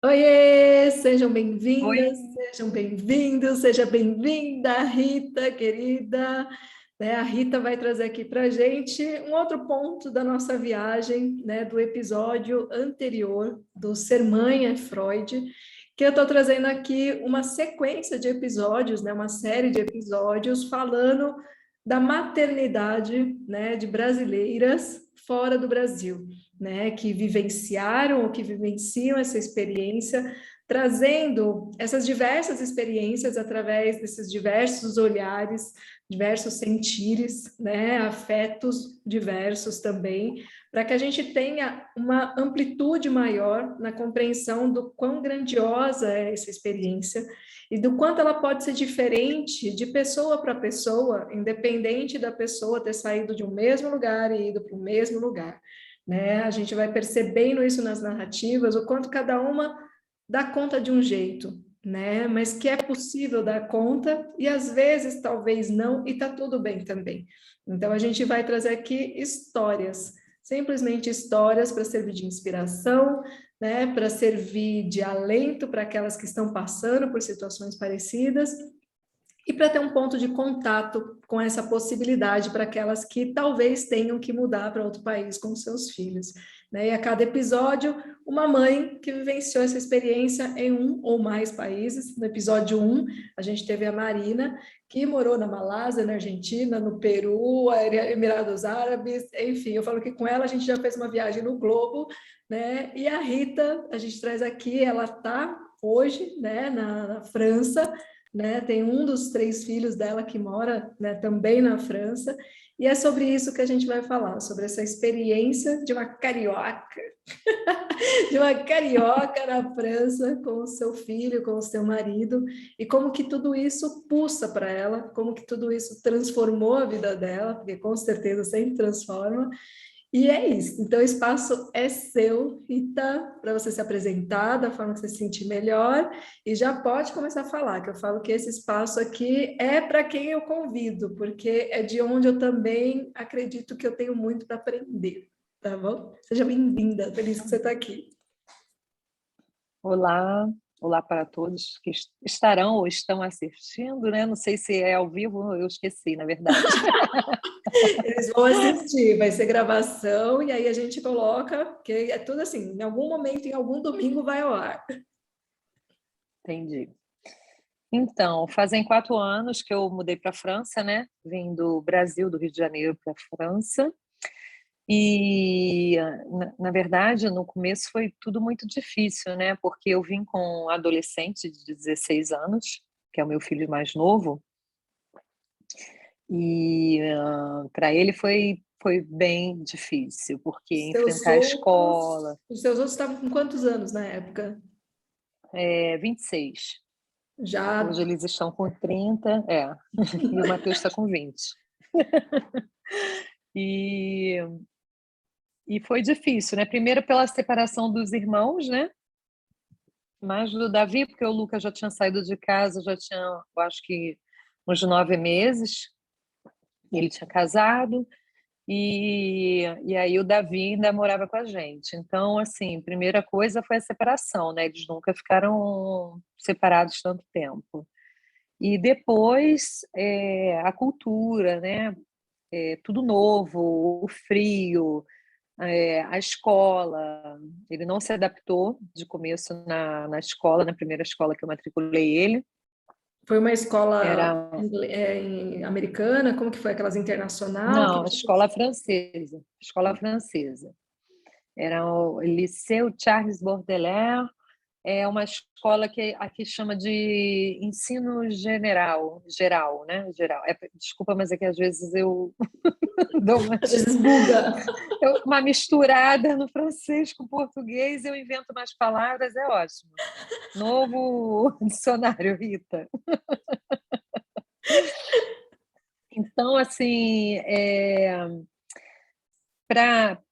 Oiê, sejam Oi, bem-vindas, sejam bem-vindos, seja bem-vinda, Rita, querida. A Rita vai trazer aqui para gente um outro ponto da nossa viagem, né, do episódio anterior do Ser Mãe é Freud, que eu estou trazendo aqui uma sequência de episódios, né, uma série de episódios falando da maternidade, né, de brasileiras fora do Brasil, né, que vivenciaram ou que vivenciam essa experiência, trazendo essas diversas experiências através desses diversos olhares, diversos sentires, né, afetos diversos também, para que a gente tenha uma amplitude maior na compreensão do quão grandiosa é essa experiência e do quanto ela pode ser diferente de pessoa para pessoa, independente da pessoa ter saído de um mesmo lugar e ido para o mesmo lugar, né? A gente vai percebendo isso nas narrativas, o quanto cada uma dá conta de um jeito, né? Mas que é possível dar conta e às vezes talvez não, e tá tudo bem também. Então a gente vai trazer aqui histórias, simplesmente histórias para servir de inspiração, né? Para servir de alento para aquelas que estão passando por situações parecidas e para ter um ponto de contato com essa possibilidade para aquelas que talvez tenham que mudar para outro país com seus filhos, né? E a cada episódio, uma mãe que vivenciou essa experiência em um ou mais países. No episódio 1, a gente teve a Marina, que morou na Malásia, na Argentina, no Peru, Emirados Árabes, enfim, eu falo que com ela a gente já fez uma viagem no globo, né? E a Rita, a gente traz aqui, ela está hoje, né, na França, né? Tem um dos 3 filhos dela que mora, né, também na França, e é sobre isso que a gente vai falar, sobre essa experiência de uma carioca, de uma carioca na França com o seu filho, com o seu marido, e como que tudo isso pulsa para ela, como que tudo isso transformou a vida dela, porque com certeza sempre transforma, e é isso. Então, o espaço é seu, Rita, para você se apresentar da forma que você se sentir melhor. E já pode começar a falar, que eu falo que esse espaço aqui é para quem eu convido, porque é de onde eu também acredito que eu tenho muito para aprender, tá bom? Seja bem-vinda, feliz que você está aqui. olá, olá para todos que estarão ou estão assistindo, né? Não sei se é ao vivo, eu esqueci, na verdade. Eles vão assistir, vai ser gravação, e aí a gente coloca, porque é tudo assim, em algum momento, em algum domingo vai ao ar. Entendi. Então, fazem 4 anos que eu mudei para a França, né? Vim do Brasil, do Rio de Janeiro para a França. E, na verdade, no começo foi tudo muito difícil, né? Porque eu vim com um adolescente de 16 anos, que é o meu filho mais novo, e para ele foi bem difícil, porque Seus enfrentar a outros, escola, os seus outros estavam com quantos anos na época? 26. Hoje Já. eles estão com 30, e o Matheus está com 20. E, e foi difícil, né? Primeiro pela separação dos irmãos, né? Mais do Davi, porque o Lucas já tinha saído de casa, já tinha, eu acho que uns 9 meses. Ele tinha casado. E aí o Davi ainda morava com a gente. Então, assim, primeira coisa foi a separação, né? Eles nunca ficaram separados tanto tempo. E depois a cultura, né? Tudo novo, o frio, a escola. Ele não se adaptou de começo na escola, na primeira escola que eu matriculei ele. Foi uma escola Era, americana? Como que foi? Aquelas internacional? não, a escola francesa. Escola francesa. Era o Liceu Charles Baudelaire, é uma escola que aqui chama de ensino geral, né? Geral. Desculpa, mas é que às vezes eu dou Às vezes buga. uma misturada no francês com português, eu invento mais palavras, é ótimo. Novo dicionário, Rita. Então, assim,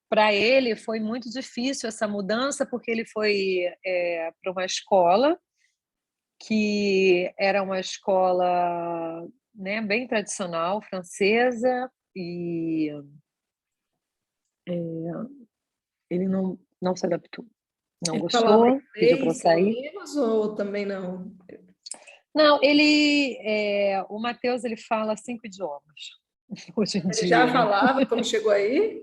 para ele foi muito difícil essa mudança, porque ele foi para uma escola que era uma escola, né, bem tradicional, francesa, e ele não se adaptou. Não Ele falava gostou, pediu para eu inglês, pelo sair. menos, ou também não? Não, o Matheus, ele fala 5 idiomas hoje em Ele já dia, né? falava quando chegou aí?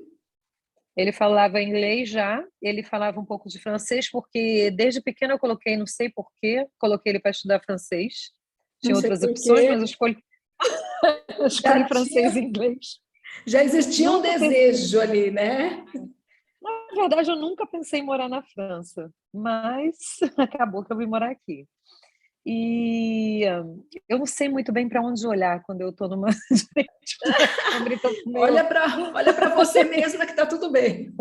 Ele falava inglês já, ele falava um pouco de francês, porque desde pequeno eu coloquei, não sei por quê, coloquei ele para estudar francês. Não Tinha sei outras por opções, quê. mas eu escolhi Já francês e tinha, inglês. já existia um Nunca pensei. desejo ali, né? Na verdade, eu nunca pensei em morar na França, mas acabou que eu vim morar aqui. E eu não sei muito bem para onde olhar quando eu estou numa frente para uma câmera, então meio. Olha para você mesma que está tudo bem.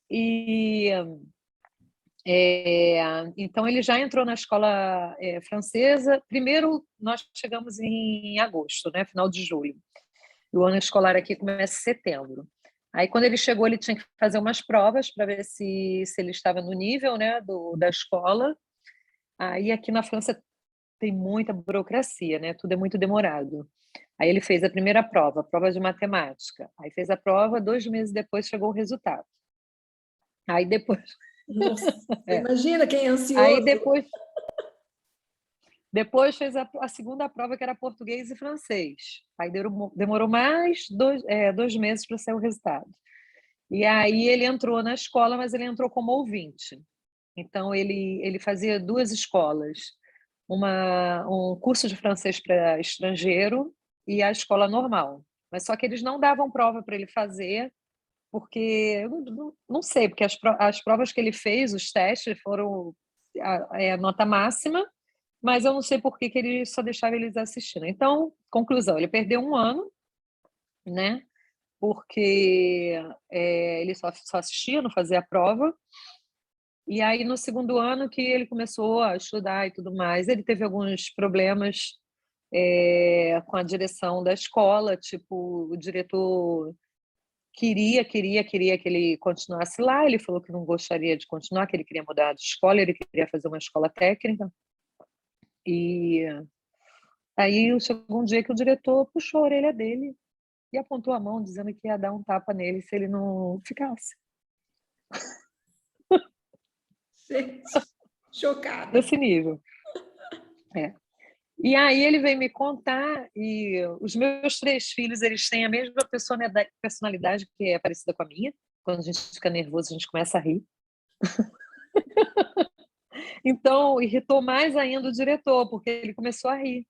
E então ele já entrou na escola francesa. Primeiro, nós chegamos em agosto, né, final de julho. E o ano escolar aqui começa em setembro. Aí, quando ele chegou, ele tinha que fazer umas provas para ver se ele estava no nível, né, da escola. Aí, aqui na França, tem muita burocracia, né? Tudo é muito demorado. Aí ele fez a primeira prova, a prova de matemática. Aí fez a prova, 2 meses depois chegou o resultado. Aí depois, Nossa, é. imagina quem é Aí ansioso. depois fez a segunda prova, que era português e francês. Aí demorou mais 2 meses para sair o resultado. E aí ele entrou na escola, mas ele entrou como ouvinte. Então ele fazia 2 escolas, um curso de francês para estrangeiro e a escola normal. Mas só que eles não davam prova para ele fazer, porque eu não sei, porque as provas que ele fez, os testes, foram a nota máxima, mas eu não sei por que ele só deixava eles assistindo. Então, conclusão, ele perdeu um ano, né? Porque ele só assistia, não fazia a prova. E aí, no segundo ano que ele começou a estudar e tudo mais, ele teve alguns problemas com a direção da escola, tipo, o diretor queria que ele continuasse lá, ele falou que não gostaria de continuar, que ele queria mudar de escola, ele queria fazer uma escola técnica. E aí chegou um dia que o diretor puxou a orelha dele e apontou a mão, dizendo que ia dar um tapa nele se ele não ficasse. Gente, chocada. Desse nível. É. E aí ele veio me contar, e os meus 3 filhos, eles têm a mesma personalidade, que é parecida com a minha. Quando a gente fica nervoso, a gente começa a rir. Então, irritou mais ainda o diretor, porque ele começou a rir.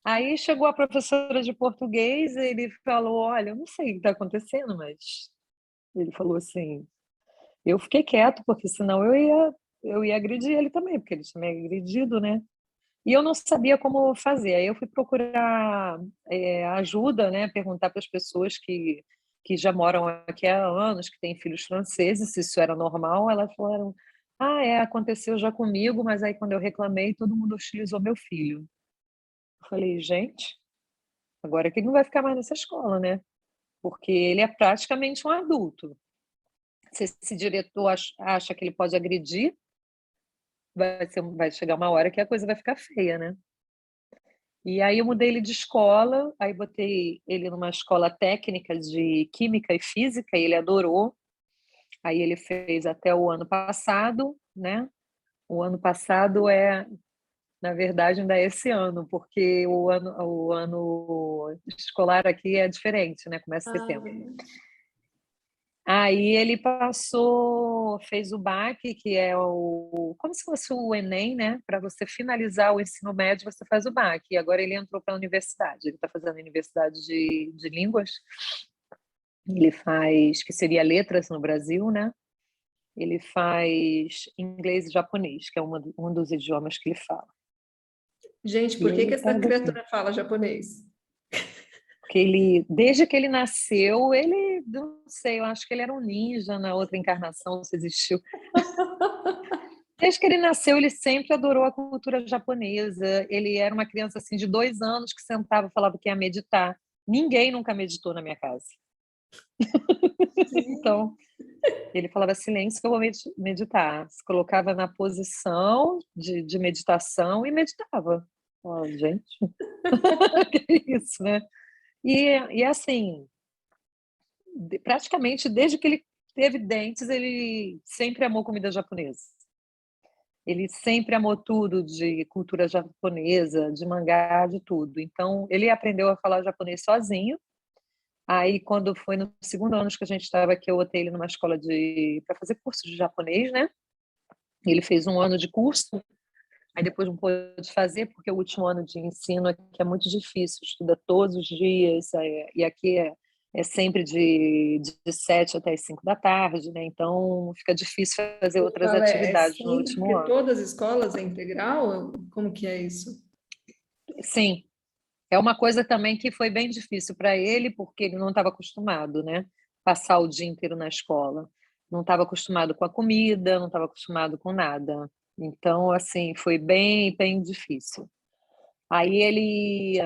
Aí chegou a professora de português, ele falou, olha, eu não sei o que está acontecendo, mas ele falou assim, eu fiquei quieto, porque senão eu ia agredir ele também, porque ele tinha me agredido, né? E eu não sabia como fazer. Aí eu fui procurar ajuda, né? Perguntar para as pessoas que já moram aqui há anos, que têm filhos franceses, se isso era normal. Elas falaram, aconteceu já comigo, mas aí quando eu reclamei, todo mundo hostilizou meu filho. Eu falei, gente, agora que ele não vai ficar mais nessa escola, né? Porque ele é praticamente um adulto. Se esse diretor acha que ele pode agredir, vai chegar uma hora que a coisa vai ficar feia, né? E aí eu mudei ele de escola, aí botei ele numa escola técnica de química e física, e ele adorou. Aí ele fez até o ano passado, né? O ano passado na verdade, ainda é esse ano, porque o ano escolar aqui é diferente, né? Começa em Ah, setembro. Aí ele fez o BAC, que é como se fosse o Enem, né? Para você finalizar o ensino médio, você faz o BAC. E agora ele entrou para a universidade. Ele está fazendo a universidade de línguas. Ele faz, que seria letras no Brasil, né? Ele faz inglês e japonês, que é um dos idiomas que ele fala. gente, E por que ele essa está assim. criatura fala japonês? Porque desde que ele nasceu, não sei, eu acho que ele era um ninja na outra encarnação, se existiu. Desde que ele nasceu, ele sempre adorou a cultura japonesa. Ele era uma criança assim de 2 anos que sentava e falava que ia meditar. Ninguém nunca meditou na minha casa. Sim. Então, ele falava silêncio que eu vou meditar. Se colocava na posição de meditação e meditava. Oh, gente, que isso, né? E assim, praticamente desde que ele teve dentes, ele sempre amou comida japonesa. Ele sempre amou tudo de cultura japonesa, de mangá, de tudo. Então, ele aprendeu a falar japonês sozinho. Aí, quando foi no segundo ano que a gente estava aqui, eu botei ele numa escola para fazer curso de japonês, né? Ele fez um ano de curso, aí depois não pôde fazer, porque o último ano de ensino aqui é muito difícil, estuda todos os dias, e aqui é sempre de 7 até as 5 da tarde, né? Então fica difícil fazer Você outras fala, é atividades no sempre, último porque ano. todas as escolas é integral? Como que é isso? Sim, é uma coisa também que foi bem difícil para ele, porque ele não estava acostumado, né? Passar o dia inteiro na escola. Não estava acostumado com a comida, não estava acostumado com nada. Então, assim, foi bem, bem difícil. Aí ele,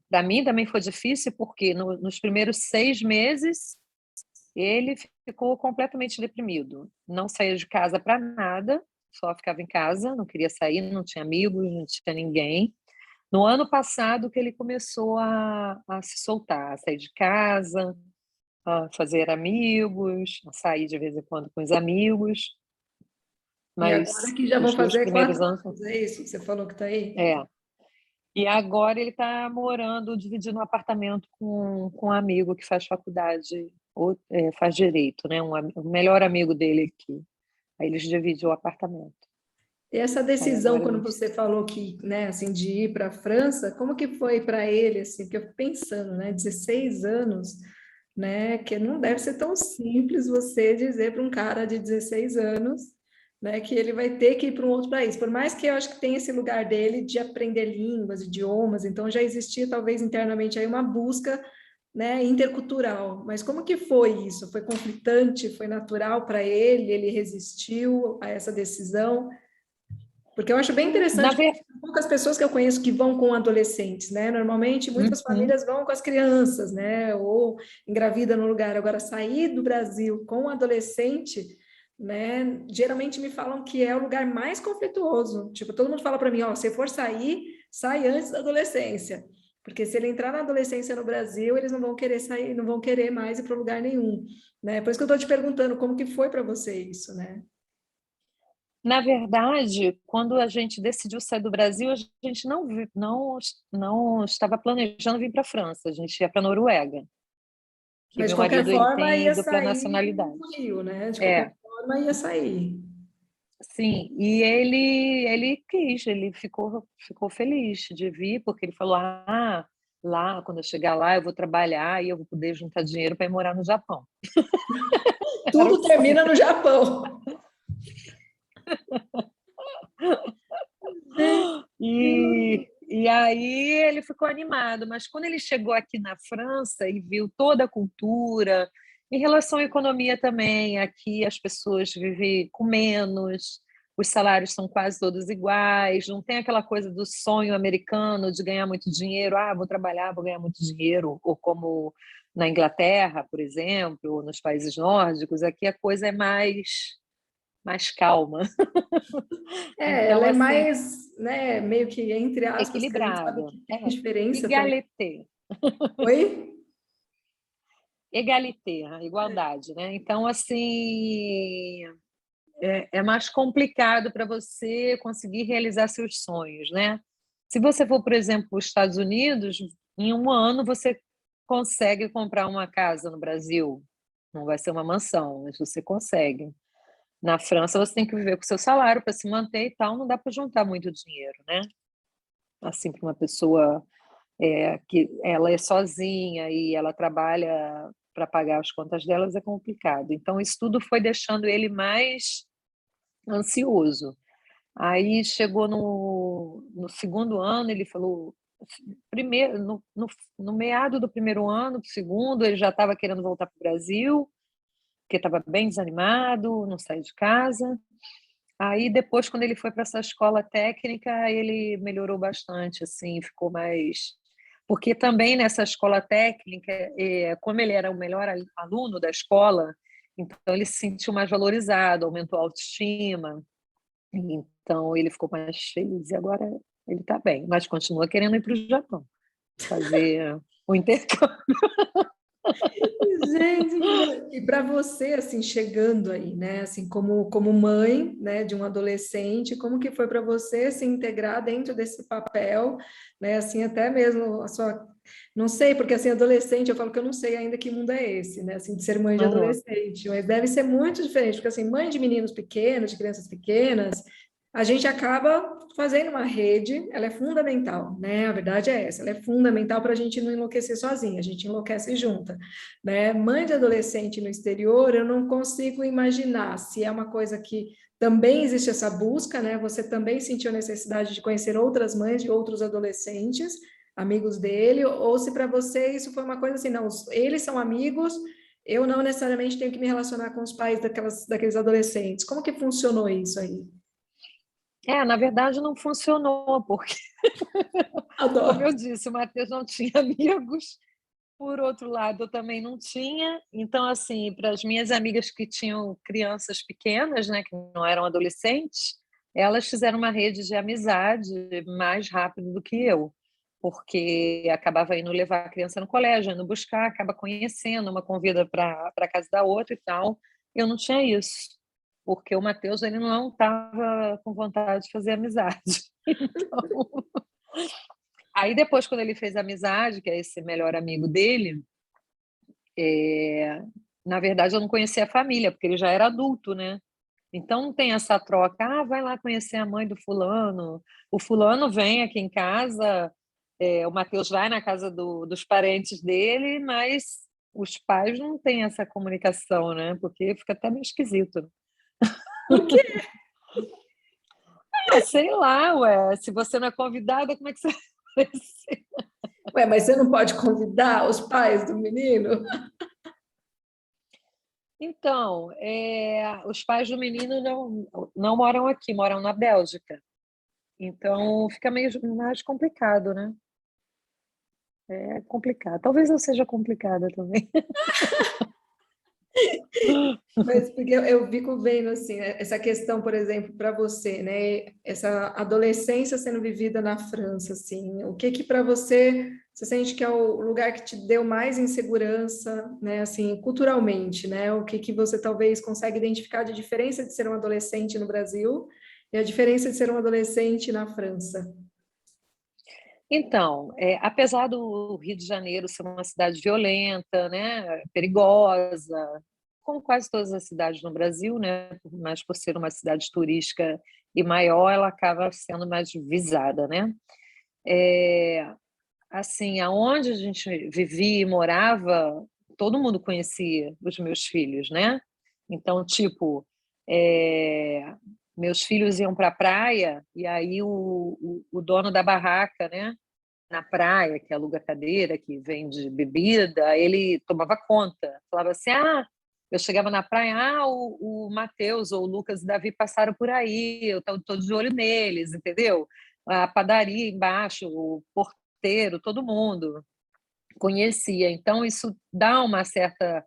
para mim também foi difícil, porque nos primeiros 6 meses ele ficou completamente deprimido. Não saía de casa para nada, só ficava em casa, não queria sair, não tinha amigos, não tinha ninguém. No ano passado que ele começou a se soltar, a sair de casa, a fazer amigos, a sair de vez em quando com os amigos, E agora mas que já vão os 2 fazer primeiros 4 anos anos, é isso que você falou que está aí? é. E agora ele está morando, dividindo um apartamento com um amigo que faz faculdade, faz direito, né? O melhor amigo dele aqui. Aí eles dividem o apartamento. E essa Aí decisão, agora quando eles... você falou que, né, assim, de ir para a França, como que foi para ele, assim, porque eu fico pensando, né, 16 anos, né, que não deve ser tão simples você dizer para um cara de 16 anos, né, que ele vai ter que ir para um outro país, por mais que eu acho que tem esse lugar dele de aprender línguas, idiomas, então já existia talvez internamente aí uma busca, né, intercultural, mas como que foi isso? Foi conflitante? Foi natural para ele? Ele resistiu a essa decisão? Porque eu acho bem Na interessante, ver... poucas pessoas que eu conheço que vão com adolescentes, né? Normalmente, muitas Uhum. famílias vão com as crianças, né? Ou engravida no lugar. Agora, sair do Brasil com um adolescente, né? Geralmente me falam que é o lugar mais conflituoso. Tipo, todo mundo fala para mim, ó, se for sair, sai antes da adolescência. Porque se ele entrar na adolescência no Brasil, eles não vão querer sair, não vão querer mais ir para lugar nenhum, né? Por isso que eu estou te perguntando como que foi para você isso, né? Na verdade, quando a gente decidiu sair do Brasil, a gente não estava planejando vir para a França, a gente ia para a Noruega, que Mas de meu qualquer marido ele forma tem ia dupla sair nacionalidade. do Rio, né? De qualquer É, forma ia sair. sim, e ele quis, ele ficou feliz de vir, porque ele falou: ah, lá, quando eu chegar lá, eu vou trabalhar e eu vou poder juntar dinheiro para ir morar no Japão. Era o Tudo sonho. termina no Japão. E aí ele ficou animado, mas quando ele chegou aqui na França e viu toda a cultura, em relação à economia também, aqui as pessoas vivem com menos, os salários são quase todos iguais, não tem aquela coisa do sonho americano de ganhar muito dinheiro, vou trabalhar, vou ganhar muito dinheiro, ou como na Inglaterra, por exemplo, ou nos países nórdicos, aqui a coisa é mais calma. Ela Então, é assim, mais, né, meio que entre aspas, que a gente sabe equilibrado. que tem diferença também. Égalité. Oi? Égalité, a igualdade, né? Então, assim, é mais complicado para você conseguir realizar seus sonhos, né? Se você for, por exemplo, para os Estados Unidos, em um ano você consegue comprar uma casa no Brasil. Não vai ser uma mansão, mas você consegue. Na França, você tem que viver com seu salário para se manter e tal, não dá para juntar muito dinheiro, né? Assim, para uma pessoa que ela é sozinha e ela trabalha para pagar as contas delas, é complicado. Então, isso tudo foi deixando ele mais ansioso. Aí chegou no segundo ano, ele falou, primeiro, no meado do primeiro ano, segundo, ele já estava querendo voltar para o Brasil, porque estava bem desanimado, não saía de casa. Aí depois, quando ele foi para essa escola técnica, ele melhorou bastante, assim, ficou mais... Porque também nessa escola técnica, como ele era o melhor aluno da escola, então ele se sentiu mais valorizado, aumentou a autoestima, então ele ficou mais feliz e agora ele está bem, mas continua querendo ir para o Japão, fazer o intercâmbio. Gente, E para você, assim, chegando aí, né, assim, como mãe, né, de um adolescente, como que foi para você se integrar dentro desse papel, né, assim, até mesmo a sua, não sei, porque assim, adolescente, eu falo que eu não sei ainda que mundo é esse, né, assim, de ser mãe de Uhum. adolescente, mas deve ser muito diferente, porque assim, mãe de meninos pequenos, de crianças pequenas, a gente acaba fazendo uma rede, ela é fundamental, né, a verdade é essa, ela é fundamental para a gente não enlouquecer sozinha, a gente enlouquece junta, né? Mãe de adolescente no exterior, eu não consigo imaginar se é uma coisa que também existe essa busca, né? Você também sentiu necessidade de conhecer outras mães de outros adolescentes, amigos dele, ou se para você isso foi uma coisa assim, não, eles são amigos, eu não necessariamente tenho que me relacionar com os pais daqueles adolescentes. Como que funcionou isso aí? Na verdade não funcionou, porque, como Adoro. eu disse, o Matheus não tinha amigos, por outro lado, eu também não tinha. Então, assim, para as minhas amigas que tinham crianças pequenas, né, que não eram adolescentes, elas fizeram uma rede de amizade mais rápido do que eu, porque acabava indo levar a criança no colégio, indo buscar, acaba conhecendo, uma convida para a casa da outra e tal. Eu não tinha isso, porque o Matheus ele não estava com vontade de fazer amizade. Então, aí depois, quando ele fez amizade, que é esse melhor amigo dele, na verdade eu não conhecia a família, porque ele já era adulto, né? Então não tem essa troca, vai lá conhecer a mãe do fulano, o fulano vem aqui em casa, o Matheus vai na casa dos parentes dele, mas os pais não têm essa comunicação, né? Porque fica até meio esquisito. Né? Por quê? Sei lá, ué, se você não é convidada, como é que você vai ser? Ué, mas você não pode convidar os pais do menino? Então, os pais do menino não moram aqui, moram na Bélgica. Então fica meio mais complicado, né? É complicado. Talvez eu seja complicada também. Mas porque eu fico vendo assim, né, essa questão, por exemplo, para você, né, essa adolescência sendo vivida na França, assim, o que para você sente que é o lugar que te deu mais insegurança, né, assim, culturalmente, né? O que você talvez consegue identificar de diferença de ser um adolescente no Brasil e a diferença de ser um adolescente na França? Então, apesar do Rio de Janeiro ser uma cidade violenta, né, perigosa, como quase todas as cidades no Brasil, né, mas por ser uma cidade turística e maior, ela acaba sendo mais visada, né? É, assim, aonde a gente vivia e morava, todo mundo conhecia os meus filhos, né? Então, tipo, eh, meus filhos iam para a praia e aí o dono da barraca, né, na praia, que aluga cadeira, que vende bebida, ele tomava conta. Falava assim: eu chegava na praia, o Matheus ou o Lucas e o Davi passaram por aí, eu estou de olho neles, entendeu? A padaria embaixo, o porteiro, todo mundo conhecia. Então, isso dá uma certa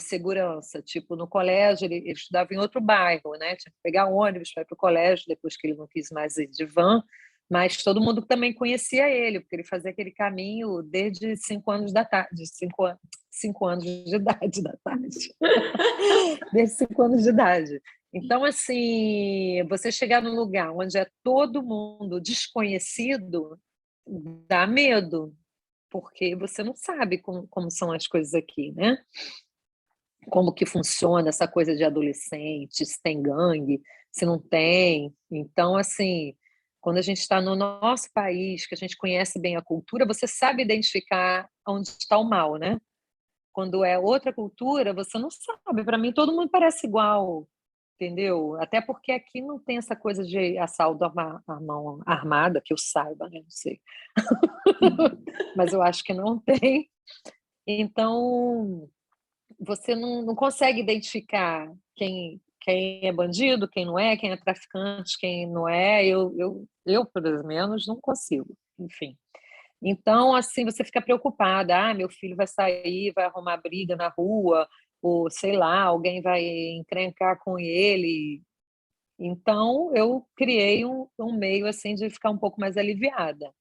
segurança. Tipo, no colégio, ele estudava em outro bairro, né? Tinha que pegar ônibus para ir para o colégio, depois que ele não quis mais ir de van, mas todo mundo também conhecia ele, porque ele fazia aquele caminho desde 5 anos da tarde, 5 anos de idade da tarde, desde 5 anos de idade. Então, assim, você chegar num lugar onde é todo mundo desconhecido, dá medo, porque você não sabe como são as coisas aqui, né? Como que funciona essa coisa de adolescente, se tem gangue, se não tem. Então, assim, quando a gente está no nosso país, que a gente conhece bem a cultura, você sabe identificar onde está o mal, né? Quando é outra cultura, você não sabe. Para mim, todo mundo parece igual, entendeu? Até porque aqui não tem essa coisa de assalto à mão armada, que eu saiba, né? Não sei. Mas eu acho que não tem. Então, você não consegue identificar quem é bandido, quem não é, quem é traficante, quem não é. Eu pelo menos, não consigo. Enfim. Então, assim, você fica preocupada. Meu filho vai sair, vai arrumar briga na rua, ou sei lá, alguém vai encrencar com ele. Então, eu criei um meio assim de ficar um pouco mais aliviada.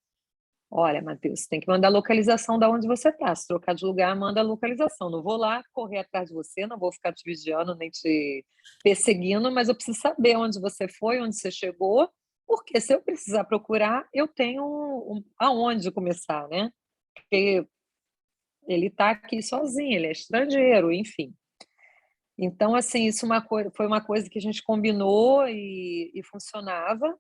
Olha, Matheus, tem que mandar a localização da onde você está. Se trocar de lugar, manda a localização. Não vou lá correr atrás de você, não vou ficar te vigiando nem te perseguindo, mas eu preciso saber onde você foi, onde você chegou, porque se eu precisar procurar, eu tenho aonde começar, né? Porque ele está aqui sozinho, ele é estrangeiro, enfim. Então, assim, isso foi uma coisa que a gente combinou e funcionava.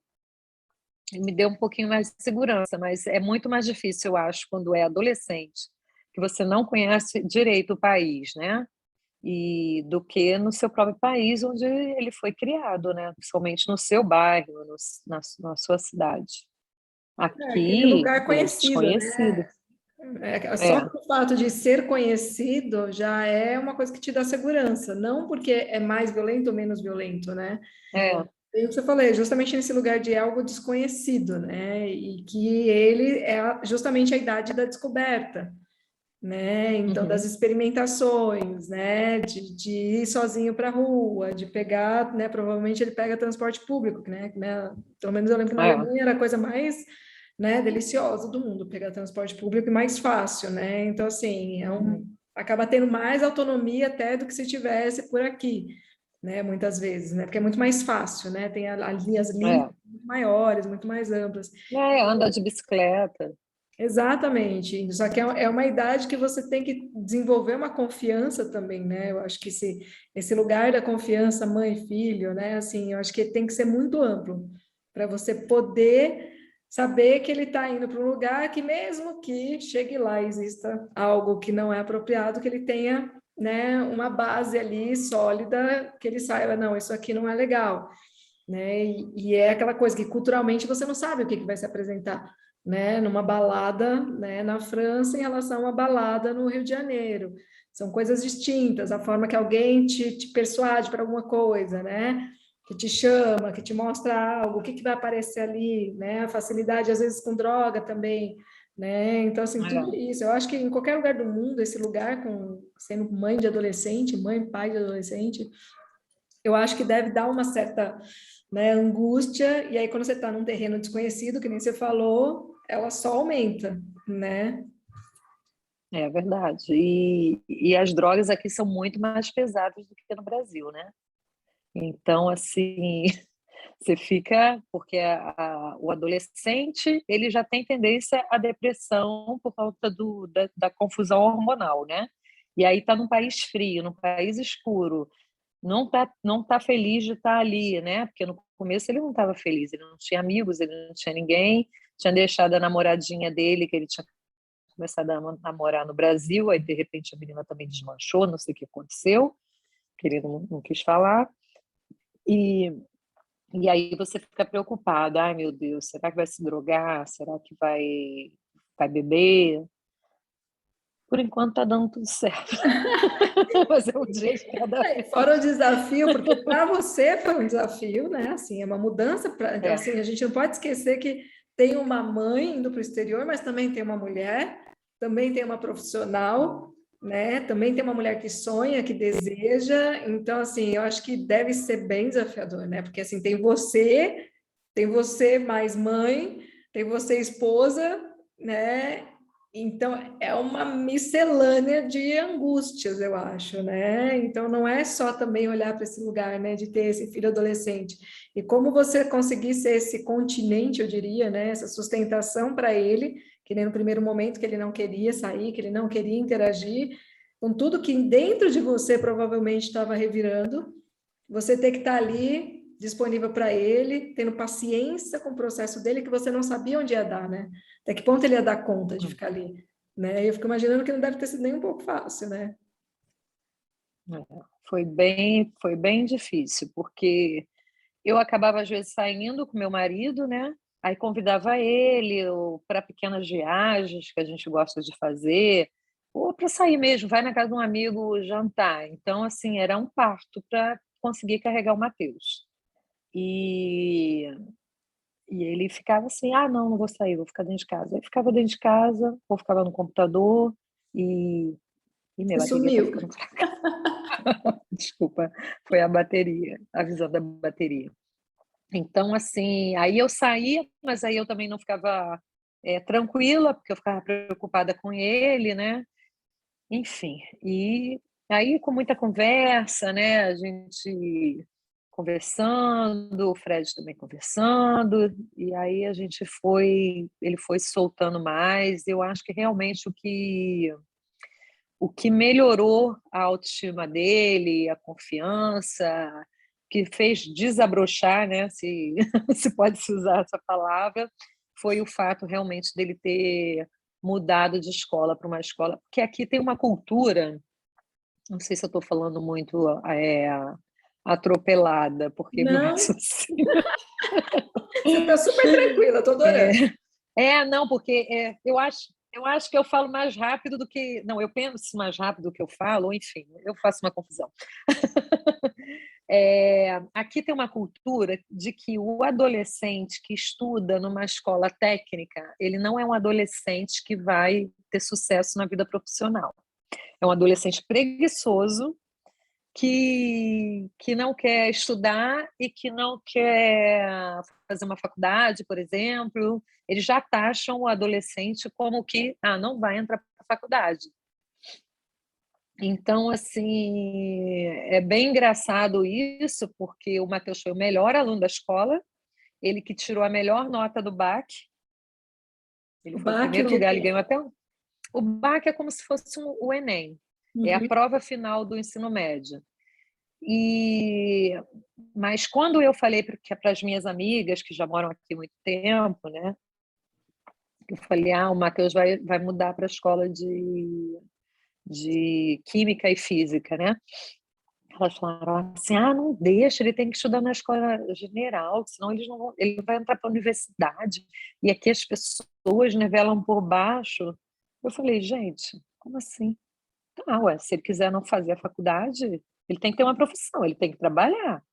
E me deu um pouquinho mais de segurança, mas é muito mais difícil, eu acho, quando é adolescente, que você não conhece direito o país, né? E do que no seu próprio país, onde ele foi criado, né? Principalmente no seu bairro, na sua cidade. Aquele Aqui, lugar ele é conhecido, desconhecido. né? Só É, pelo fato de ser conhecido já é uma coisa que te dá segurança, não porque é mais violento ou menos violento, né? é. E o que você falou, é justamente nesse lugar de algo desconhecido, né? E que ele é justamente a idade da descoberta, né? Então, das Uhum, experimentações, né? De ir sozinho para a rua, de pegar, né? Provavelmente ele pega transporte público, né? Pelo menos eu lembro que na é. Alemanha era a coisa mais, né? Deliciosa do mundo, pegar transporte público e mais fácil, né? Então, assim, Uhum, acaba tendo mais autonomia até do que se tivesse por aqui, né? Muitas vezes, né? Porque é muito mais fácil, né? Tem ali as linhas é. muito maiores, muito mais amplas. É, anda de bicicleta. Exatamente. Só que é uma idade que você tem que desenvolver uma confiança também, né? Eu acho que esse lugar da confiança mãe e filho, né? Assim, eu acho que tem que ser muito amplo para você poder saber que ele está indo para um lugar que mesmo que chegue lá e exista algo que não é apropriado, que ele tenha, né, uma base ali sólida, que ele saiba, não, isso aqui não é legal, né? E é aquela coisa que culturalmente você não sabe o que vai se apresentar, né? Numa balada, né, na França em relação a uma balada no Rio de Janeiro. São coisas distintas, a forma que alguém te persuade para alguma coisa, né? Que te chama, que te mostra algo, o que vai aparecer ali, né? A facilidade, às vezes, com droga também, né? Então, assim, tudo É. isso. Eu acho que em qualquer lugar do mundo, esse lugar, sendo mãe de adolescente, mãe, pai de adolescente, eu acho que deve dar uma certa, né, angústia, e aí quando você está num terreno desconhecido, que nem você falou, ela só aumenta, né? É verdade. E as drogas aqui são muito mais pesadas do que no Brasil, né? Então, assim, você fica, porque o adolescente ele já tem tendência à depressão por conta da confusão hormonal, né? E aí está num país frio, num país escuro, não tá feliz de estar ali, né? Porque no começo ele não estava feliz, ele não tinha amigos, ele não tinha ninguém, tinha deixado a namoradinha dele, que ele tinha começado a namorar no Brasil, aí de repente a menina também desmanchou, não sei o que aconteceu, que ele não quis falar. E e aí você fica preocupado, ai meu Deus, será que vai se drogar? Será que vai beber? Por enquanto tá dando tudo certo. Mas é um dia de cada Fora o vez. desafio, porque para você foi um desafio, né? Assim, é uma mudança. Então, É, assim, a gente não pode esquecer que tem uma mãe indo para o exterior, mas também tem uma mulher, também tem uma profissional, né? Também tem uma mulher que sonha, que deseja. Então, assim, eu acho que deve ser bem desafiador, né? Porque assim, tem você mais mãe, tem você esposa, né? Então, é uma miscelânea de angústias, eu acho, né? Então, não é só também olhar para esse lugar, né, de ter esse filho adolescente. E como você conseguir ser esse continente, eu diria, né, essa sustentação para ele, que nem no primeiro momento que ele não queria sair, que ele não queria interagir, com tudo que dentro de você provavelmente estava revirando, você ter que estar ali disponível para ele, tendo paciência com o processo dele, que você não sabia onde ia dar, né? Até que ponto ele ia dar conta de ficar ali, né? Eu fico imaginando que não deve ter sido nem um pouco fácil, né? foi bem difícil, porque eu acabava às vezes saindo com meu marido, né? Aí convidava ele para pequenas viagens que a gente gosta de fazer, ou para sair mesmo, vai na casa de um amigo jantar. Então, assim, era um parto para conseguir carregar o Matheus. E, e ele ficava assim: ah, não vou sair, vou ficar dentro de casa. Aí ficava dentro de casa, ou ficava no computador, e minha E bateria está sumiu. ficando fraca. Desculpa, foi a bateria, avisando a bateria. Então, assim, aí eu saía, mas aí eu também não ficava tranquila, porque eu ficava preocupada com ele, né? Enfim, e aí com muita conversa, né? A gente conversando, o Fred também conversando, e aí ele foi se soltando mais. Eu acho que realmente o que melhorou a autoestima dele, a confiança, que fez desabrochar, né, se, se pode se usar essa palavra, foi o fato realmente dele ter mudado de escola para uma escola, porque aqui tem uma cultura, não sei se eu estou falando muito atropelada, porque meu Não, raciocínio você está super tranquila, estou adorando. não, porque eu acho que eu falo mais rápido do que. Não, eu penso mais rápido do que eu falo, enfim, eu faço uma confusão. Aqui tem uma cultura de que o adolescente que estuda numa escola técnica, ele não é um adolescente que vai ter sucesso na vida profissional. É um adolescente preguiçoso que não quer estudar e que não quer fazer uma faculdade, por exemplo. Eles já taxam o adolescente como que não vai entrar para a faculdade. Então, assim, é bem engraçado isso, porque o Matheus foi o melhor aluno da escola, ele que tirou a melhor nota do BAC, ele O foi o baque, o primeiro que lugar, que ele é? ganhou até o BAC é como se fosse o Enem, é a Uhum. prova final do ensino médio. Mas quando eu falei para as minhas amigas, que já moram aqui há muito tempo, né? Eu falei, o Matheus vai mudar para a escola de Química e Física, né? Elas falaram assim, não deixa, ele tem que estudar na escola general, senão ele vai entrar para a universidade, e aqui as pessoas nivelam por baixo. Eu falei, gente, como assim? Ué, se ele quiser não fazer a faculdade, ele tem que ter uma profissão, ele tem que trabalhar.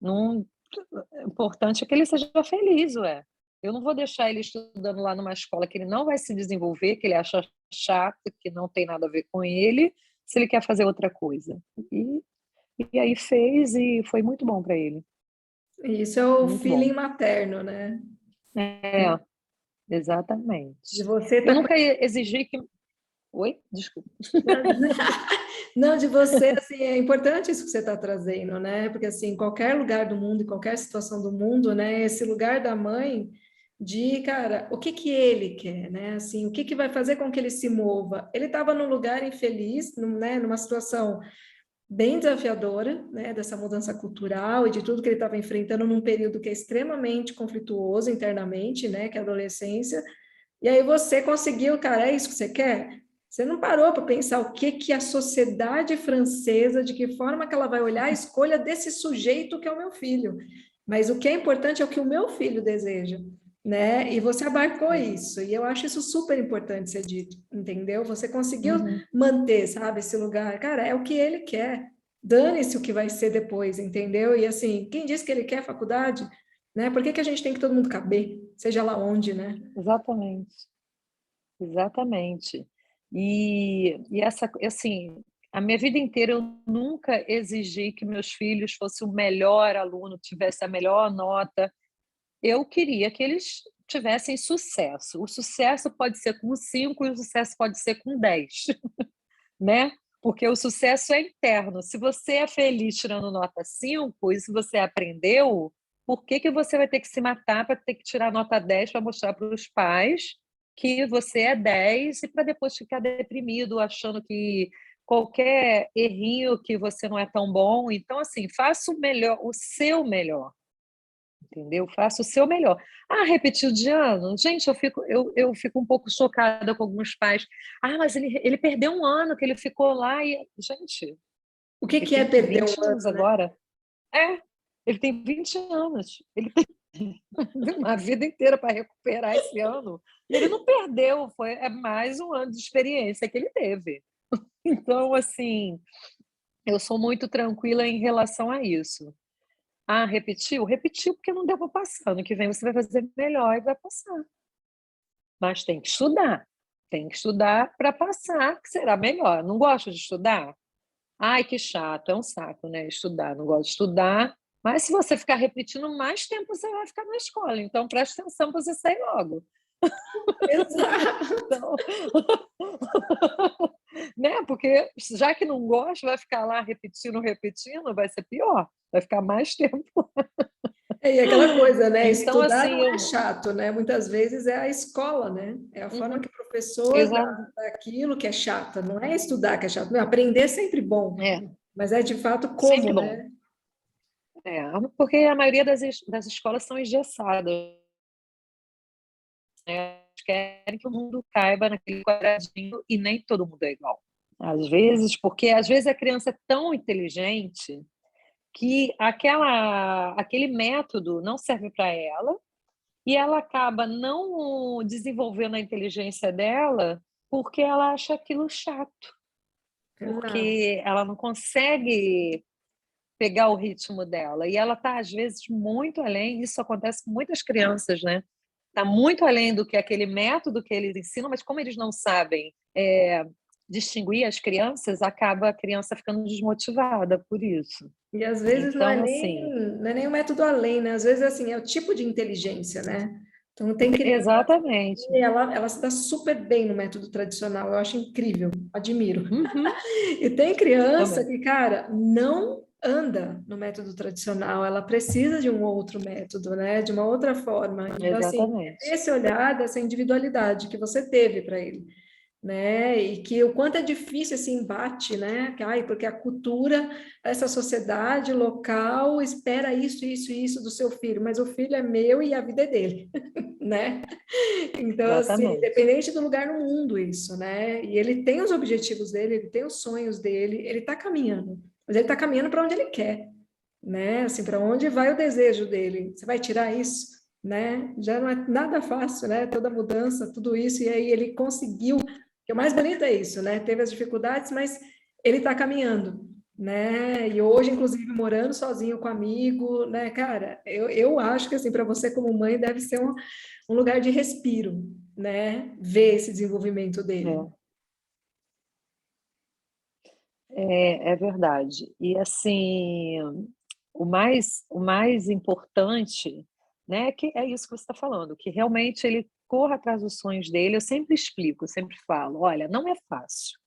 Não, o importante é que ele seja feliz, ué. Eu não vou deixar ele estudando lá numa escola que ele não vai se desenvolver, que ele acha chato, que não tem nada a ver com ele, se ele quer fazer outra coisa. E aí fez e foi muito bom para ele. Isso é o Muito bom. feeling materno, né? É, De exatamente. você Eu estar nunca exigi que. Oi? Desculpa. Não, de você, assim, é importante isso que você está trazendo, né? Porque, assim, em qualquer lugar do mundo, em qualquer situação do mundo, né? Esse lugar da mãe de, cara, o que que ele quer, né? Assim, o que que vai fazer com que ele se mova? Ele estava num lugar infeliz, né? Numa situação bem desafiadora, né? Dessa mudança cultural e de tudo que ele estava enfrentando num período que é extremamente conflituoso internamente, né? Que é a adolescência. E aí você conseguiu, cara, é isso que você quer? Você não parou para pensar o que que a sociedade francesa, de que forma que ela vai olhar a escolha desse sujeito que é o meu filho. Mas o que é importante é o que o meu filho deseja, né? E você abarcou isso. E eu acho isso super importante ser dito, entendeu? Você conseguiu Uhum. manter, sabe, esse lugar. Cara, é o que ele quer. Dane-se o que vai ser depois, entendeu? E assim, quem disse que ele quer faculdade, né? Por que que a gente tem que todo mundo caber, seja lá onde, né? Exatamente. Exatamente. Assim, a minha vida inteira eu nunca exigi que meus filhos fossem o melhor aluno, tivesse a melhor nota. Eu queria que eles tivessem sucesso. O sucesso pode ser com 5 e o sucesso pode ser com 10, né? Porque o sucesso é interno. Se você é feliz tirando nota 5 e se você aprendeu, por que que você vai ter que se matar para ter que tirar nota 10 para mostrar para os pais que você é 10 e para depois ficar deprimido, achando que qualquer errinho que você não é tão bom. Então, assim, faça o melhor, o seu melhor. Entendeu? Faça o seu melhor. Repetiu de ano? Gente, eu fico um pouco chocada com alguns pais. Mas ele perdeu um ano que ele ficou lá e. Gente, O que ele que é tem perder um 20 anos ano, né? agora. Ele tem 20 anos. Ele tem uma vida inteira para recuperar esse ano. E ele não perdeu, é mais um ano de experiência que ele teve. Então, assim, eu sou muito tranquila em relação a isso. Repetiu? Repetiu porque não deu para passar. Ano que vem você vai fazer melhor e vai passar. Mas tem que estudar. Tem que estudar para passar, que será melhor. Não gosto de estudar? Ai, que chato, é um saco, né? Estudar, não gosto de estudar. Mas se você ficar repetindo mais tempo, você vai ficar na escola. Então, preste atenção para você sair logo. Exato. Então, né? Porque já que não gosta, vai ficar lá repetindo, repetindo, vai ser pior, vai ficar mais tempo. E aquela coisa, né? Então, Estudar assim, não é chato, né? Muitas vezes é a escola, né? É a forma uhum, que o professor exa- dá aquilo que é chata. Não é estudar que é chato. Não, aprender é sempre bom, é, mas é de fato como, sempre bom. né? É, porque a maioria das escolas são engessadas, né? Eles querem que o mundo caiba naquele quadradinho e nem todo mundo é igual. Às vezes, porque às vezes a criança é tão inteligente que aquele método não serve para ela e ela acaba não desenvolvendo a inteligência dela porque ela acha aquilo chato, Exato. porque ela não consegue pegar o ritmo dela. E ela está, às vezes, muito além, isso acontece com muitas crianças, né? Está muito além do que aquele método que eles ensinam, mas como eles não sabem distinguir as crianças, acaba a criança ficando desmotivada por isso. E às vezes Então, assim, não é nem o método além, né? Às vezes assim, é o tipo de inteligência, né? Então tem criança, exatamente. ela se dá super bem no método tradicional, eu acho incrível, admiro. Uhum, E tem criança também. que, cara, não anda no método tradicional, ela precisa de um outro método, né? De uma outra forma. Então, assim, Exatamente. esse olhar dessa individualidade que você teve para ele, né? E que o quanto é difícil esse embate, né? Que, ai, porque a cultura, essa sociedade local espera isso, isso e isso do seu filho, mas o filho é meu e a vida é dele, né? Então, assim, Exatamente. independente do lugar no mundo, isso, né? E ele tem os objetivos dele, ele tem os sonhos dele, ele está caminhando, mas ele está caminhando para onde ele quer, né? Assim, para onde vai o desejo dele? Você vai tirar isso, né? Já não é nada fácil, né? Toda mudança, tudo isso, e aí ele conseguiu. Que o mais bonito é isso, né? Teve as dificuldades, mas ele está caminhando, né? E hoje, inclusive, morando sozinho com amigo, né? Cara, eu acho que assim, para você como mãe, deve ser um lugar de respiro, né? Ver esse desenvolvimento dele. É verdade. E assim, o mais importante, né, que é isso que você está falando, que realmente ele corra atrás dos sonhos dele. Eu sempre explico, eu sempre falo, olha, não é fácil.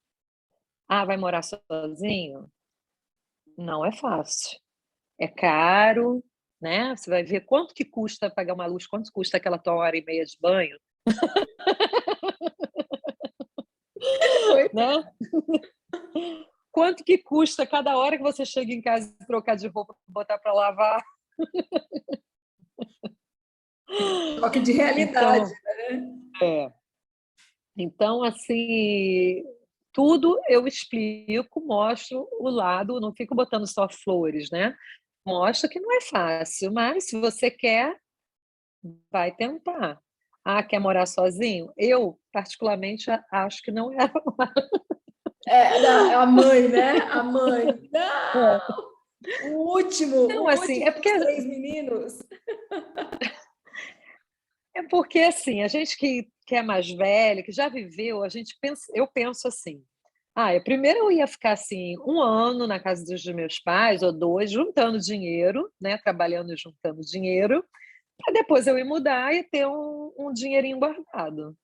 Ah, vai morar sozinho? Não é fácil. É caro, né? Você vai ver quanto que custa pagar uma luz, quanto custa aquela tua hora e meia de banho, Pois né? Quanto que custa cada hora que você chega em casa e trocar de roupa, botar para lavar? choque de realidade, Então, né? é. Então, assim, tudo eu explico, mostro o lado, não fico botando só flores, né? Mostro que não é fácil, mas se você quer, vai tentar. Ah, quer morar sozinho? Eu, particularmente, acho que não é. É, não, é a mãe, né? A mãe. Não! É. O Não, assim, último dos três meninos. é porque assim, a gente que é mais velha, que já viveu, a gente pensa, eu penso assim, primeiro eu ia ficar assim 1 ano na casa dos meus pais, ou 2, juntando dinheiro, né? Trabalhando e juntando dinheiro, para depois eu ir mudar e ter um dinheirinho guardado.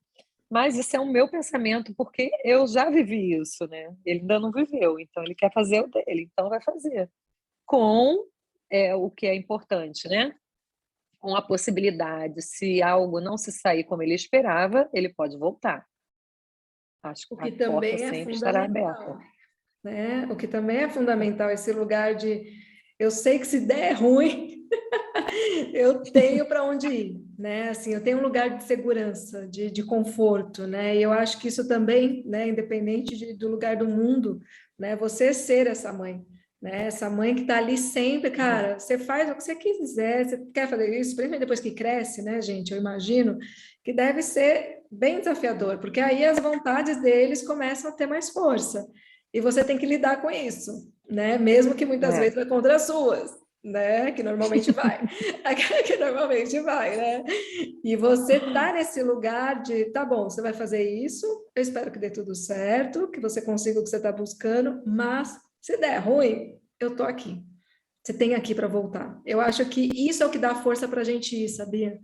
Mas isso é o meu pensamento, porque eu já vivi isso, né? Ele ainda não viveu, então ele quer fazer o dele, então vai fazer. Com o que é importante, né? Com a possibilidade, se algo não se sair como ele esperava, ele pode voltar. Acho que O a que porta também é sempre estará aberta. fundamental, né? O que também é fundamental, esse lugar de eu sei que se der ruim, eu tenho para onde ir, né? Assim, eu tenho um lugar de segurança, de conforto, né? E eu acho que isso também, né, independente do lugar do mundo, né, você ser essa mãe, né? Essa mãe que está ali sempre, Uhum. cara, você faz o que você quiser, você quer fazer isso, principalmente depois que cresce, né, gente? Eu imagino que deve ser bem desafiador, porque aí as vontades deles começam a ter mais força. E você tem que lidar com isso, né? Mesmo que muitas É, vezes vai contra as suas, né? Que normalmente vai. Que normalmente vai, né? E você tá nesse lugar de, tá bom, você vai fazer isso, eu espero que dê tudo certo, que você consiga o que você está buscando, mas se der ruim, eu tô aqui. Você tem aqui para voltar. Eu acho que isso é o que dá força para a gente ir, sabia?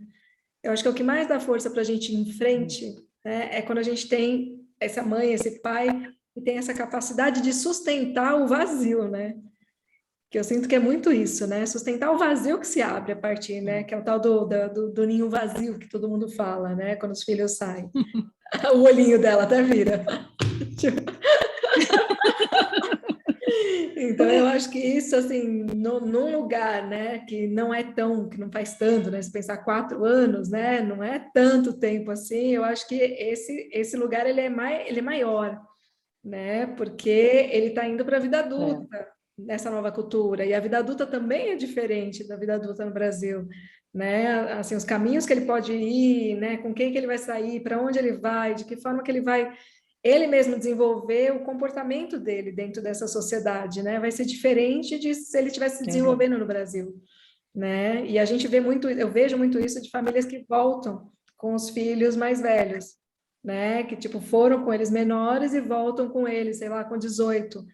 Eu acho que é o que mais dá força para a gente ir em frente, né, é quando a gente tem essa mãe, esse pai, que tem essa capacidade de sustentar o vazio, né? Que eu sinto que é muito isso, né? Sustentar o vazio que se abre a partir, né? Que é o tal do ninho vazio que todo mundo fala, né? Quando os filhos saem. O olhinho dela até vira. Então, eu acho que isso, assim, num lugar, né, que não é tão, que não faz tanto, né, se pensar 4 anos, né, não é tanto tempo assim, eu acho que esse lugar, ele é maior, né, porque ele está indo para a vida adulta, nessa nova cultura, e a vida adulta também é diferente da vida adulta no Brasil, né, assim, os caminhos que ele pode ir, né, com quem que ele vai sair, para onde ele vai, de que forma que ele vai ele mesmo desenvolver o comportamento dele dentro dessa sociedade, né? Vai ser diferente de se ele estivesse se desenvolvendo no Brasil, né? E a gente vê muito, eu vejo muito isso de famílias que voltam com os filhos mais velhos, né? Que tipo foram com eles menores e voltam com eles, sei lá, com 18.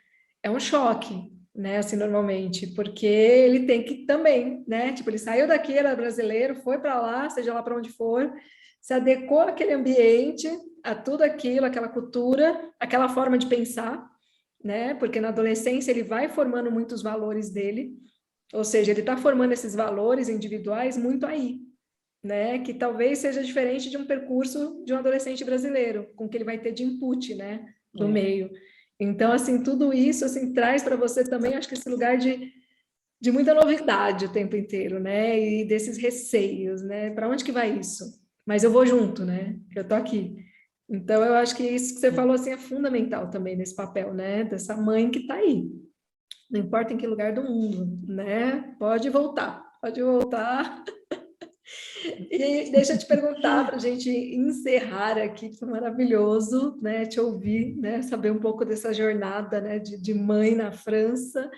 É um choque, né? Assim, normalmente, porque ele tem que também, né? Tipo, ele saiu daqui, era brasileiro, foi para lá, seja lá para onde for, se adequou àquele ambiente, a tudo aquilo, aquela cultura, aquela forma de pensar, né? Porque na adolescência ele vai formando muitos valores dele, ou seja, ele está formando esses valores individuais muito aí, né? Que talvez seja diferente de um percurso de um adolescente brasileiro, com que ele vai ter de input, né? Do meio. Então, assim, tudo isso assim traz para você também, acho que esse lugar de muita novidade o tempo inteiro, né? E desses receios, né? Para onde que vai isso? Mas eu vou junto, né? Eu tô aqui. Então, eu acho que isso que você falou assim é fundamental também nesse papel, né? Dessa mãe que está aí. Não importa em que lugar do mundo, né? Pode voltar. E deixa eu te perguntar para a gente encerrar aqui, que foi maravilhoso, né? Te ouvir, né? Saber um pouco dessa jornada, né? De mãe na França.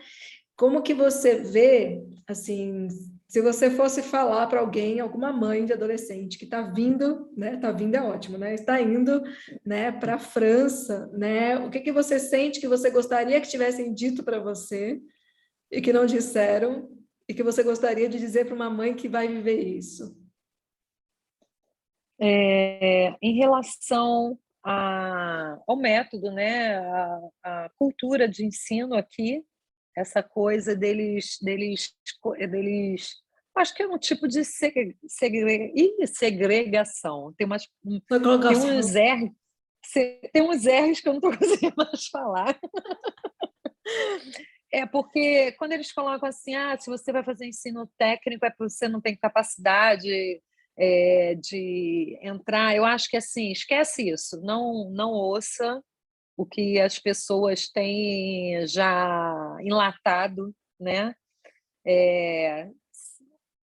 Como que você vê, assim, se você fosse falar para alguém, alguma mãe de adolescente que está vindo, né? Está vindo é ótimo, né? Está indo, né? Para a França, né? O que que você sente que você gostaria que tivessem dito para você e que não disseram e que você gostaria de dizer para uma mãe que vai viver isso? Em relação ao método, né, a cultura de ensino aqui, essa coisa deles, acho que é um tipo de segregação. Uma Tem colocação. uns R, tem uns R's que eu não estou conseguindo mais falar. É porque quando eles colocam assim, se você vai fazer ensino técnico é porque você não tem capacidade de entrar, eu acho que assim, esquece isso, não ouça o que as pessoas têm já enlatado, né? É,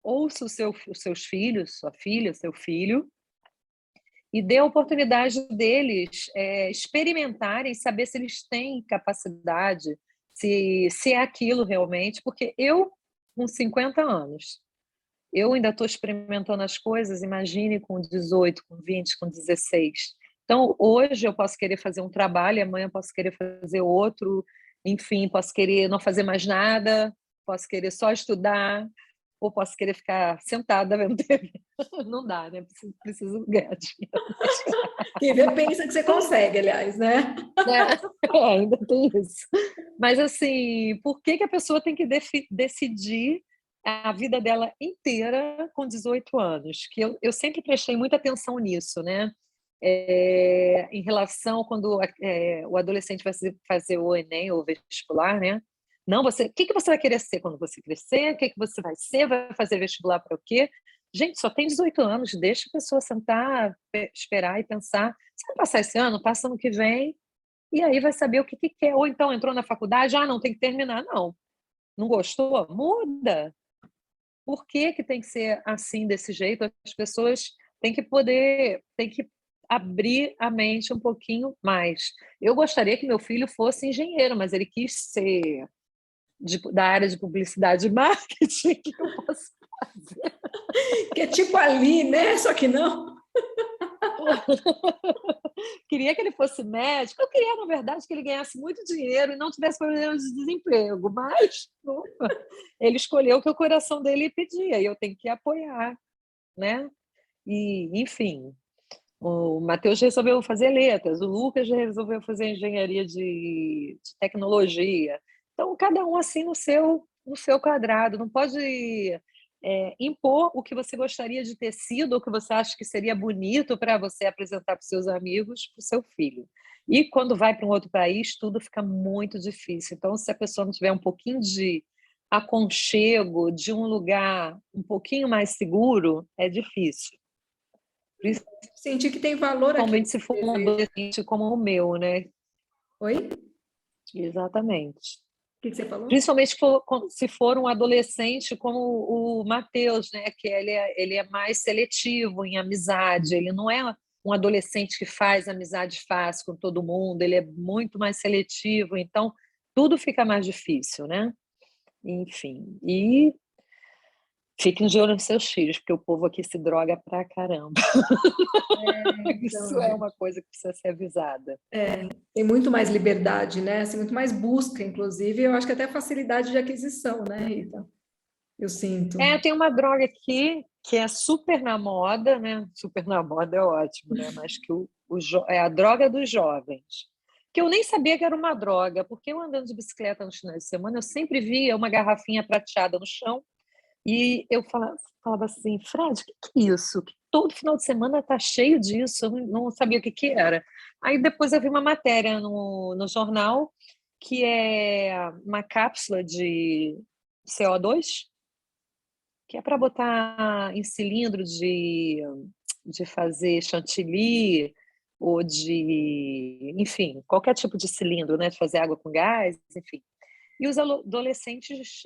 ouça os seus filhos, sua filha, seu filho, e dê a oportunidade deles experimentarem, saber se eles têm capacidade, se é aquilo realmente, porque eu, com 50 anos, eu ainda estou experimentando as coisas, imagine com 18, com 20, com 16. Então, hoje eu posso querer fazer um trabalho, amanhã eu posso querer fazer outro, enfim, posso querer não fazer mais nada, posso querer só estudar, ou posso querer ficar sentada vendo TV. Não dá, né? Preciso ganhar dinheiro. Quem vê pensa que você consegue, aliás, né? Ainda tem isso. Mas, assim, por que a pessoa tem que decidir a vida dela inteira com 18 anos? Que eu sempre prestei muita atenção nisso, né? Em relação quando o adolescente vai fazer o Enem ou o vestibular, né? Não, o que você vai querer ser quando você crescer? O que você vai ser? Vai fazer vestibular para o quê? Gente, só tem 18 anos, deixa a pessoa sentar, esperar e pensar. Se não passar esse ano, passa ano que vem, e aí vai saber o que quer. Ou então entrou na faculdade, não tem que terminar. Não, não gostou? Muda. Por que tem que ser assim, desse jeito? As pessoas têm que abrir a mente um pouquinho mais. Eu gostaria que meu filho fosse engenheiro, mas ele quis ser da área de publicidade e marketing. Que eu posso fazer? Que é tipo ali, né? Só que não. Queria que ele fosse médico. Eu queria, na verdade, que ele ganhasse muito dinheiro e não tivesse problemas de desemprego, mas ele escolheu o que o coração dele pedia e eu tenho que apoiar, né? E, enfim, o Matheus resolveu fazer letras, o Lucas resolveu fazer engenharia de tecnologia. Então, cada um assim no seu quadrado. Não pode impor o que você gostaria de ter sido, ou que você acha que seria bonito para você apresentar para os seus amigos, para o seu filho. E quando vai para um outro país, tudo fica muito difícil. Então, se a pessoa não tiver um pouquinho de aconchego, de um lugar um pouquinho mais seguro, é difícil. Sentir que tem valor aqui. Principalmente se for um adolescente como o meu, né? Oi? Exatamente. O que você falou? Principalmente se for um adolescente como o Matheus, né? Que ele é mais seletivo em amizade, ele não é um adolescente que faz amizade fácil com todo mundo, ele é muito mais seletivo, então tudo fica mais difícil, né? Enfim, e fiquem de olho nos seus filhos, porque o povo aqui se droga pra caramba. Isso é uma coisa que precisa ser avisada. Tem muito mais liberdade, né? Assim, muito mais busca, inclusive. Eu acho que até facilidade de aquisição, né, Rita? Eu sinto. Tem uma droga aqui que é super na moda, né? Super na moda é ótimo, né? Mas que é a droga dos jovens. Que eu nem sabia que era uma droga, porque eu andando de bicicleta nos finais de semana, eu sempre via uma garrafinha prateada no chão e eu falava assim, Fred, o que é isso? Que todo final de semana tá cheio disso, eu não sabia o que era. Aí depois eu vi uma matéria no jornal que é uma cápsula de CO2, que é para botar em cilindro de fazer chantilly ou enfim, qualquer tipo de cilindro, né, de fazer água com gás, enfim. E os adolescentes,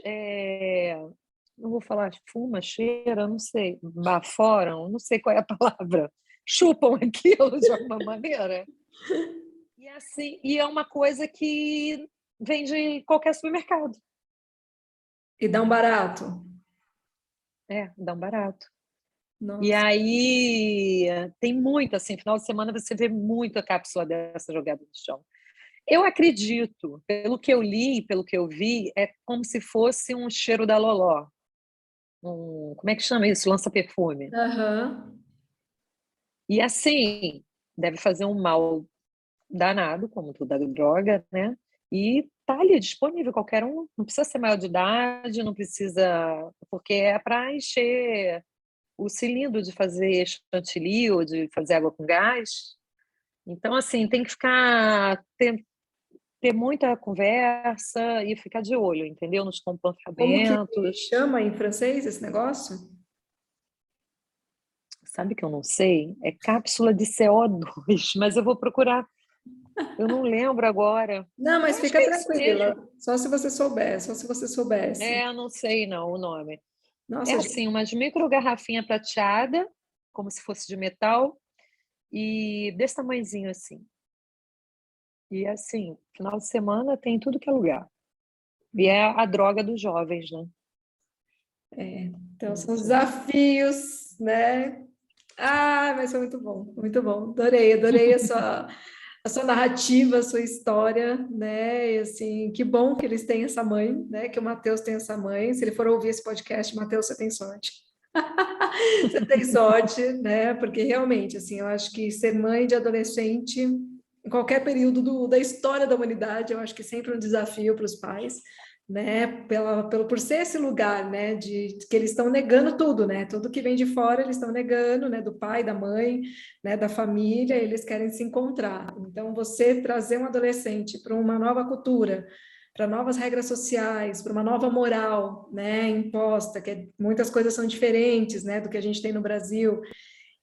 não vou falar fuma, cheira, não sei, baforam, não sei qual é a palavra, chupam aquilo de alguma maneira. E assim, e é uma coisa que vem de qualquer supermercado. E dá um barato. Dá um barato. Nossa. E aí tem muito, assim, final de semana você vê muita cápsula dessa jogada no chão. Eu acredito, pelo que eu li, pelo que eu vi, é como se fosse um cheiro da Loló. Como é que chama isso? Lança-perfume. Aham. E assim, deve fazer um mal danado, como toda droga, né? E tá ali disponível, qualquer um. Não precisa ser maior de idade, não precisa... Porque é para encher o cilindro de fazer chantilly ou de fazer água com gás. Então, assim, tem que ter muita conversa e ficar de olho, entendeu? Nos Como que comportamentos. chama em francês esse negócio? Sabe que eu não sei? É cápsula de CO2, mas eu vou procurar. Eu não lembro agora. Não, mas Eu acho fica que é isso tranquila. mesmo. Só se você souber, só se você soubesse. Eu não sei não o nome. É Nossa, assim, umas micro garrafinha prateada, como se fosse de metal, e desse tamanhozinho assim. E assim, final de semana tem em tudo que é lugar. E é a droga dos jovens, né? então são os desafios, né? Ah, mas foi muito bom, muito bom. Adorei a sua narrativa, a sua história, né? E assim, que bom que eles têm essa mãe, né? Que o Matheus tem essa mãe. Se ele for ouvir esse podcast, Matheus, você tem sorte. Você tem sorte, né? Porque realmente, assim, eu acho que ser mãe de adolescente, em qualquer período da história da humanidade, eu acho que sempre é um desafio para os pais, né? Por ser esse lugar, né? De que eles estão negando tudo, né? Tudo que vem de fora eles estão negando, né? Do pai, da mãe, né? Da família, eles querem se encontrar. Então, você trazer um adolescente para uma nova cultura, para novas regras sociais, para uma nova moral, né, imposta, muitas coisas são diferentes, né, do que a gente tem no Brasil.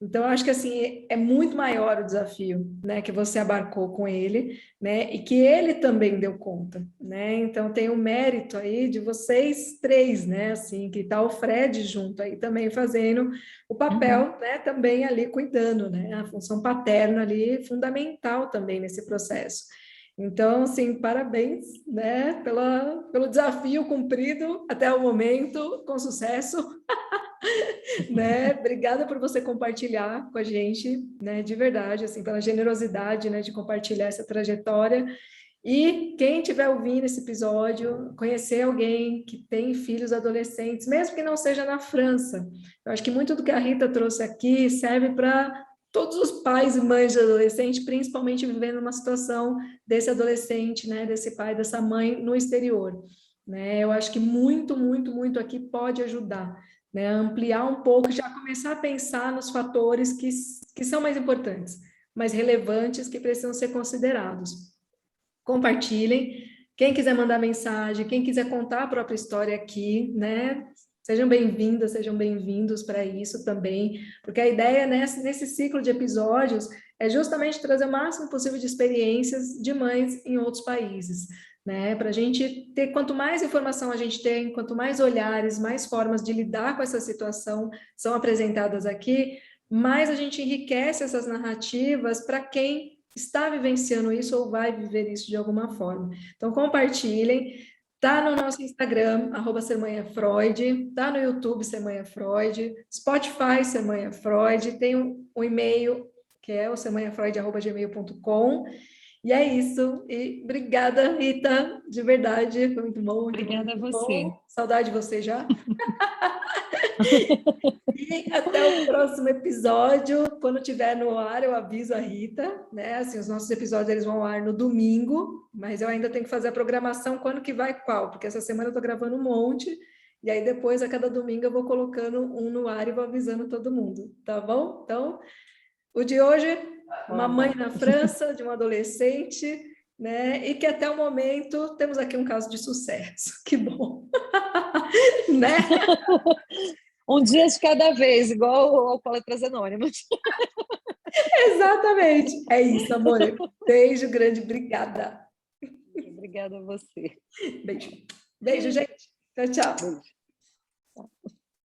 Então, eu acho que assim é muito maior o desafio, né, que você abarcou com ele, né, e que ele também deu conta, né. Então, tem o mérito aí de vocês três, né, assim, que está o Fred junto aí também fazendo o papel, né, também ali cuidando, né, a função paterna ali fundamental também nesse processo. Então, assim, parabéns, né, pelo desafio cumprido até o momento, com sucesso, né? Obrigada por você compartilhar com a gente, né, de verdade, assim, pela generosidade, né, de compartilhar essa trajetória. E quem estiver ouvindo esse episódio, conhecer alguém que tem filhos adolescentes, mesmo que não seja na França. Eu acho que muito do que a Rita trouxe aqui serve para todos os pais e mães de adolescente, principalmente vivendo uma situação desse adolescente, né, desse pai, dessa mãe no exterior. Né? Eu acho que muito, muito, muito aqui pode ajudar, né? Ampliar um pouco, já começar a pensar nos fatores que são mais importantes, mais relevantes, que precisam ser considerados. Compartilhem. Quem quiser mandar mensagem, quem quiser contar a própria história aqui, né? Sejam bem-vindas, sejam bem-vindos para isso também, porque a ideia nesse ciclo de episódios é justamente trazer o máximo possível de experiências de mães em outros países, né? Para a gente ter, quanto mais informação a gente tem, quanto mais olhares, mais formas de lidar com essa situação são apresentadas aqui, mais a gente enriquece essas narrativas para quem está vivenciando isso ou vai viver isso de alguma forma. Então, compartilhem. Tá no nosso Instagram, @SerMãeFreud, tá no YouTube SerMãeFreud, Spotify SerMãeFreud, tem um e-mail que é o sermanhafreud@gmail.com. E é isso. E obrigada, Rita, de verdade, foi muito bom. Obrigada a você. Bom. Saudade de você já. E até o próximo episódio. Quando tiver no ar, eu aviso a Rita, né? Assim, os nossos episódios eles vão ao ar no domingo, mas eu ainda tenho que fazer a programação quando que vai qual, porque essa semana eu tô gravando um monte, e aí depois, a cada domingo, eu vou colocando um no ar e vou avisando todo mundo, tá bom? Então, o de hoje, uma mãe na França, de um adolescente, né? E que até o momento temos aqui um caso de sucesso. Que bom! Né? Um dia de cada vez, igual ao Alcoólatras Anônimos. Exatamente. É isso, amor. Beijo grande, obrigada. Obrigada a você. Beijo. Beijo, gente. Tchau, tchau. Beijo.